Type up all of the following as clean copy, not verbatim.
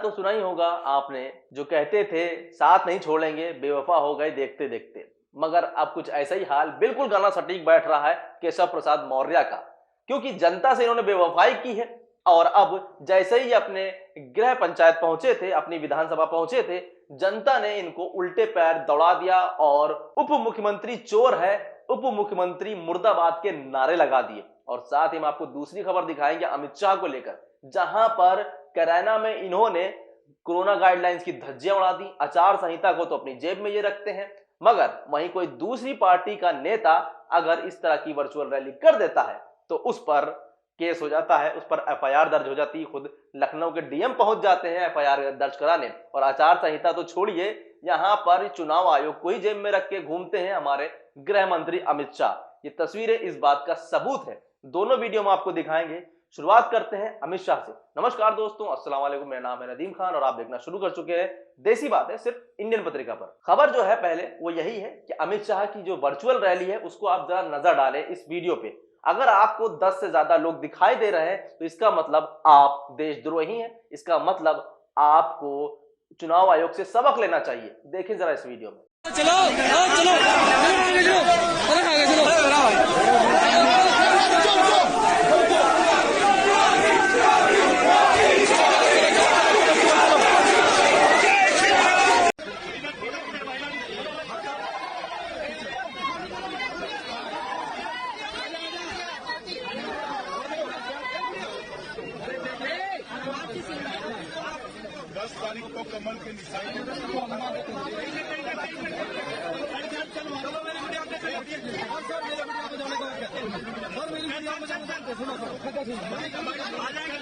तो सुना ही होगा आपने, जो कहते थे साथ नहीं छोड़ेंगे, बेवफा हो गए देखते देखते। मगर अब कुछ ऐसा ही हाल, बिल्कुल गाना सटीक बैठ रहा है केशव प्रसाद मौर्य का, क्योंकि जनता से इन्होंने बेवफाई की है। और अब जैसे ही अपने गृह पंचायत पहुंचे थे, अपनी विधानसभा पहुंचे थे, जनता ने इनको उल्टे पैर दौड़ा दिया और उप मुख्यमंत्री चोर है, उप मुख्यमंत्री मुर्दाबाद के नारे लगा दिए। और साथ ही हम आपको दूसरी खबर दिखाएंगे अमित शाह को लेकर, जहां पर कैराना में इन्होंने कोरोना गाइडलाइंस की धज्जियां उड़ा दी। आचार संहिता को तो अपनी जेब में ये रखते हैं, मगर वहीं कोई दूसरी पार्टी का नेता अगर इस तरह की वर्चुअल रैली कर देता है तो उस पर केस हो जाता है, उस पर एफआईआर दर्ज हो जाती है। खुद लखनऊ के डीएम पहुंच जाते हैं एफआईआर दर्ज कराने। और आचार संहिता तो छोड़िए, यहां पर चुनाव आयोग को ही जेब में रख के घूमते हैं हमारे गृह मंत्री अमित शाह। ये तस्वीरें इस बात का सबूत है। दोनों वीडियो में आपको दिखाएंगे। शुरुआत करते हैं अमित शाह से। नमस्कार दोस्तों, अस्सलाम वालेकुम। मेरा नाम है नदीम खान और आप देखना शुरू कर चुके हैं देसी बात है सिर्फ इंडियन पत्रिका पर। खबर जो है पहले वो यही है कि अमित शाह की जो वर्चुअल रैली है उसको आप जरा नजर डालें इस वीडियो पे। अगर आपको 10 से ज्यादा लोग दिखाई दे रहे हैं तो इसका मतलब आप देशद्रोही हैं, इसका मतलब आपको चुनाव आयोग से सबक लेना चाहिए। देखें जरा इस वीडियो में। तारीख को कमल के निशान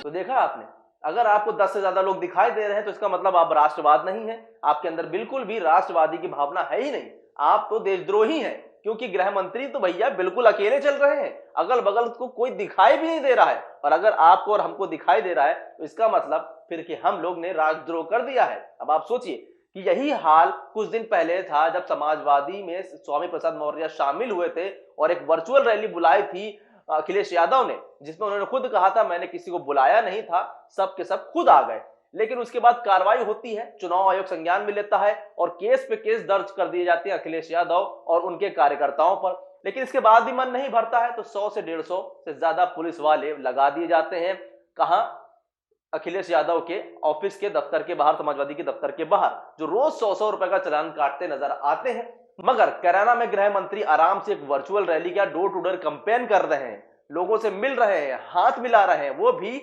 तो देखा आपने, अगर आपको 10 से ज्यादा लोग दिखाई दे रहे हैं तो इसका मतलब आप राष्ट्रवाद नहीं है, आपके अंदर बिल्कुल भी राष्ट्रवादी की भावना है ही नहीं, आप तो देशद्रोही हैं। क्योंकि गृह मंत्री तो भैया बिल्कुल अकेले चल रहे हैं, अगल बगल को कोई दिखाई भी नहीं दे रहा है। और अगर आपको और हमको दिखाई दे रहा है तो इसका मतलब फिर कि हम लोग ने राष्ट्रद्रोह कर दिया है। अब आप सोचिए कि यही हाल कुछ दिन पहले था जब समाजवादी में स्वामी प्रसाद मौर्य शामिल हुए थे और एक वर्चुअल रैली बुलाई थी अखिलेश यादव ने, जिसमें उन्होंने खुद कहा था मैंने किसी को बुलाया नहीं था, सब के सब खुद आ गए। लेकिन उसके बाद कार्रवाई होती है, चुनाव आयोग संज्ञान में लेता है और केस पे केस दर्ज कर दिए जाते हैं अखिलेश यादव और उनके कार्यकर्ताओं पर। लेकिन इसके बाद भी मन नहीं भरता है तो 100 से 150 से ज्यादा पुलिस वाले लगा दिए जाते हैं। कहां? अखिलेश यादव के ऑफिस के दफ्तर के बाहर, समाजवादी के दफ्तर के बाहर, जो रोज 100-100 रुपए का चालान काटते नजर आते हैं। मगर कैराना में गृह मंत्री आराम से एक वर्चुअल रैली का डोर टू डोर कैंपेन कर रहे हैं, लोगों से मिल रहे हैं, हाथ मिला रहे हैं, वो भी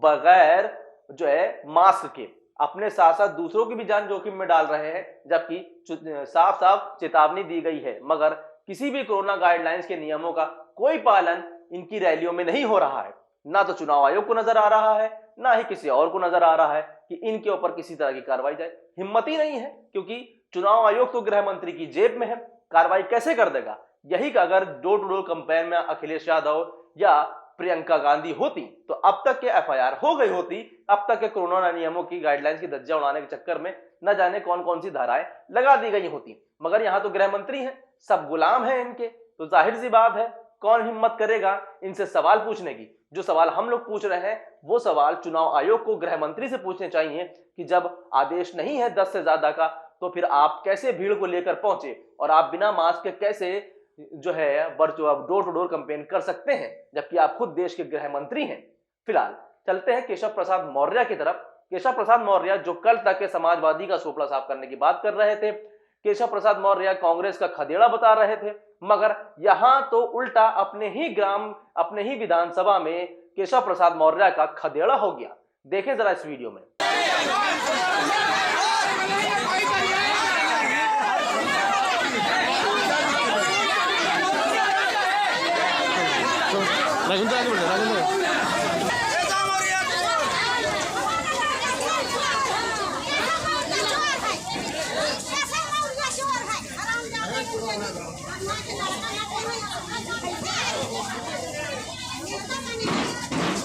बगैर जो है मास्क के। अपने साथ साथ दूसरों की भी जान जोखिम में डाल रहे हैं, जबकि साफ साफ चेतावनी दी गई है। मगर किसी भी कोरोना गाइडलाइंस के नियमों का कोई पालन इनकी रैलियों में नहीं हो रहा है। ना तो चुनाव आयोग को नजर आ रहा है, ना ही किसी और को नजर आ रहा है कि इनके ऊपर किसी तरह की कार्रवाई जाए। हिम्मत ही नहीं है, क्योंकि चुनाव आयोग तो गृह मंत्री की जेब में है, कार्रवाई कैसे कर देगा। यही का अगर डोर टू डोर कैंपेन में अखिलेश यादव या प्रियंका गांधी होती तो अब तक के एफआईआर हो गई होती, अब तक के कोरोना नियमों की गाइडलाइंस की धज्जियां उड़ाने के चक्कर में न जाने कौन कौन सी धाराएं लगा दी गई होती। मगर यहां तो गृह मंत्री हैं, सब गुलाम हैं इनके, तो जाहिर सी बात है कौन हिम्मत करेगा इनसे सवाल पूछने की। जो सवाल हम लोग पूछ रहे हैं वो सवाल चुनाव आयोग को गृह मंत्री से पूछने चाहिए कि जब आदेश नहीं है 10 से ज्यादा का तो फिर आप कैसे भीड़ को लेकर पहुंचे और आप बिना मास्क के कैसे जो है virtual door to door campaign कर सकते हैं, जबकि आप खुद देश के गृह मंत्री हैं। फिलहाल चलते हैं केशव प्रसाद मौर्य की तरफ। केशव प्रसाद मौर्य जो कल तक के समाजवादी का सोपड़ा साफ करने की बात कर रहे थे, केशव प्रसाद मौर्य कांग्रेस का खदेड़ा बता रहे थे, मगर यहां तो उल्टा अपने ही ग्राम, अपने ही विधानसभा में केशव प्रसाद मौर्य का खदेड़ा हो गया। देखें जरा इस वीडियो में।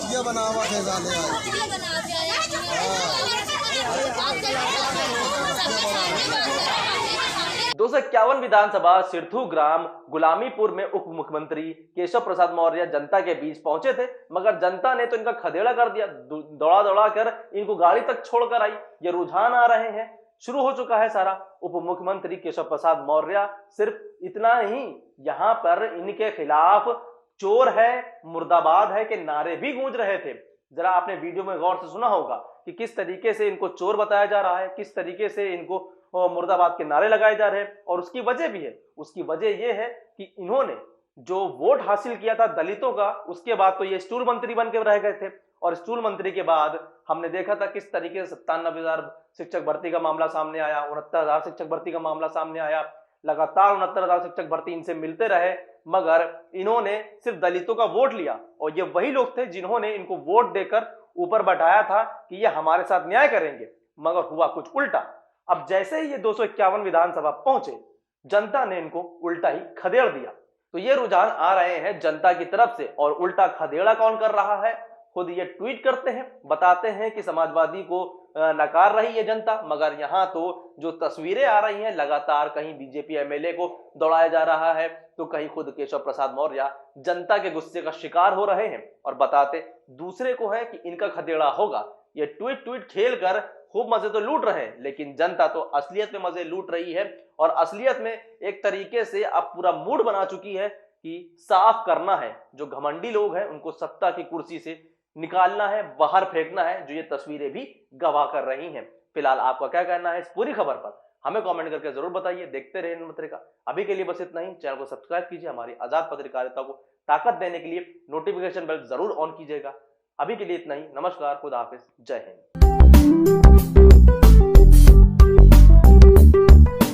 ये बनावा थे ज़्यादा 251 विधानसभा सिरथू ग्राम गुलामीपुर में उप मुख्यमंत्री केशव प्रसाद मौर्य जनता के बीच पहुंचे थे, मगर जनता ने तो इनका खदेड़ा कर दिया। दौड़ा दौड़ा कर इनको गाड़ी तक छोड़कर आई। ये रुझान आ रहे हैं, शुरू हो चुका है सारा। उप मुख्यमंत्री केशव प्रसाद मौर्य सिर्फ इतना ही, यहां पर इनके खिलाफ चोर है, मुर्दाबाद है के नारे भी गूंज रहे थे। जरा आपने वीडियो में गौर से सुना होगा कि किस तरीके से इनको चोर बताया जा रहा है, किस तरीके से इनको मुर्दाबाद के नारे लगाए जा रहे हैं। और उसकी वजह भी है, उसकी वजह यह है कि इन्होंने जो वोट हासिल किया था दलितों का, उसके बाद तो ये स्टूल मंत्री बन के रह गए थे। और स्टूल मंत्री के बाद हमने देखा था किस तरीके से 97,000 शिक्षक भर्ती का मामला सामने आया, 69,000 शिक्षक भर्ती का मामला सामने आया। लगातार 69,000 शिक्षक भर्ती इनसे मिलते रहे, मगर इन्होंने सिर्फ दलितों का वोट लिया। और ये वही लोग थे जिन्होंने इनको वोट देकर ऊपर बैठाया था कि ये हमारे साथ न्याय करेंगे, मगर हुआ कुछ उल्टा। अब जैसे ही ये 251 विधानसभा पहुंचे, जनता ने इनको उल्टा ही खदेड़ दिया। तो ये रुझान आ रहे हैं जनता की तरफ से। और उल्टा खदेड़ा कौन कर रहा है? खुद ये ट्वीट करते हैं, बताते हैं कि समाजवादी को नकार रही है जनता, मगर यहाँ तो जो तस्वीरें आ रही हैं लगातार, कहीं बीजेपी एमएलए को दौड़ाया जा रहा है तो कहीं खुद केशव प्रसाद मौर्य जनता के गुस्से का शिकार हो रहे हैं और बताते दूसरे को है कि इनका खदेड़ा होगा। ये ट्वीट खेल कर खूब मजे तो लूट रहे हैं, लेकिन जनता तो असलियत में मजे लूट रही है। और असलियत में एक तरीके से अब पूरा मूड बना चुकी है कि साफ करना है, जो घमंडी लोग हैं उनको सत्ता की कुर्सी से निकालना है, बाहर फेंकना है, जो ये तस्वीरें भी गवाह कर रही हैं। फिलहाल आपका क्या कहना है इस पूरी खबर पर? हमें कमेंट करके जरूर बताइए। देखते रहिए हिंद पत्रिका। अभी के लिए बस इतना ही। चैनल को सब्सक्राइब कीजिए। हमारी आजाद पत्रकारिता को ताकत देने के लिए नोटिफिकेशन बेल जरूर ऑन कीजिएगा। अभी के लिए इतना ही। नमस्कार, खुदा हाफिज, जय हिंद।